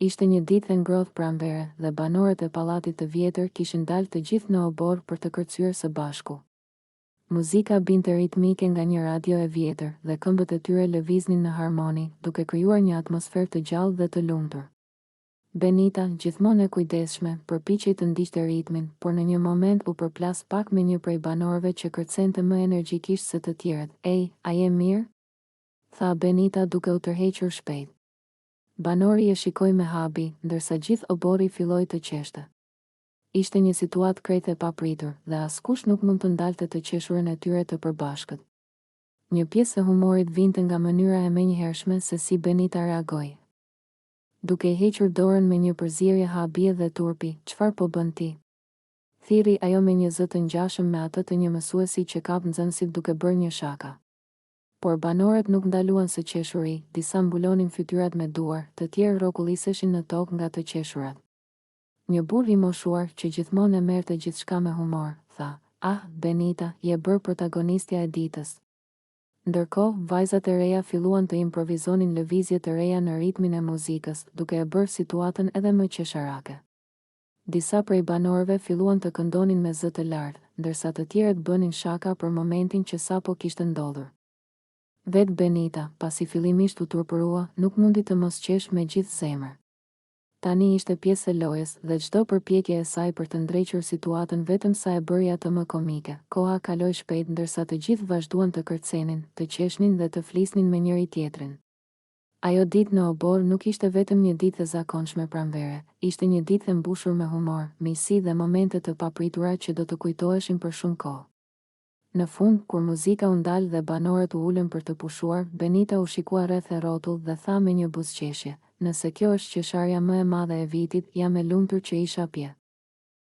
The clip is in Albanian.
Ishte një ditë e ngrohtë pranvere dhe banorët e pallatit të vjetër kishin dalë të gjithë në obor për të kërcyer së bashku. Muzika binte ritmike nga një radio e vjetër dhe këmbët e tyre lëviznin në harmoni, duke krijuar një atmosferë të gjallë dhe të lumtur. Benita, gjithmonë e kujdesshme, përpiqej të ndiqte ritmin, por në një moment u përplas pak me një prej banorëve që kërcente më energjikisht se të tjerët. "Ej, a je mirë?" tha Benita duke u tërhequr shpejt. Banori e shikoi me habi, ndërsa gjithë obori filloi të qeshte. Ishte një situatë krejt e papritur dhe askush nuk mund të ndalte të qeshurën e tyre të përbashkët. Një pjesë e humorit vinte nga mënyra e menjëhershme se si Benita reagoi. Duke I hequr dorën me një përzierje habie dhe turpi, "Çfarë po bën ti?" thirri ajo me një zë të ngjashëm me atë të një mësuesi që kap nxënësit duke bërë një shaka. Por banorët nuk ndaluan së qeshuri, disa mbulonin fytyrat me duar, të tjerë rrokulliseshin në tokë nga të qeshurat. Një burr I moshuar që gjithmonë e merrte gjithçka me humor, tha, "Ah, Benita, je bërë protagonistja e ditës." Ndërkohë, vajzat e reja filluan të improvizonin lëvizje të reja në ritmin e muzikës, duke e bërë situatën edhe më qesharake. Disa prej banorëve filluan të këndonin me zë të lartë, ndërsa të tjerët bënin shaka për momentin që sapo kishte ndodhur. Vetë Benita, pasi fillimisht u turpërua, nuk mundi të mos qesh me gjithë zemër. Tani ishte pjesë e lojës dhe çdo përpjekje e saj për të ndrequr situatën vetëm sa e bëri atë më komike. Koha kaloi shpejt ndërsa të gjithë vazhduan të kërcenin, të qeshnin dhe të flisnin me njëri tjetrin. Ajo ditë në obor nuk ishte vetëm një ditë e zakonshme pranvere, ishte një ditë e mbushur me humor, mijësi dhe momente të papritura që do të kujtoheshin për shumë kohë. Në fund, kur muzika u ndal dhe banorët u ulën për të pushuar, Benita u shikua rreth e rrotull dhe tha me një buzëqeshje, "Nëse kjo është qesharja më e madhe e vitit, jam e lumtur që isha pje."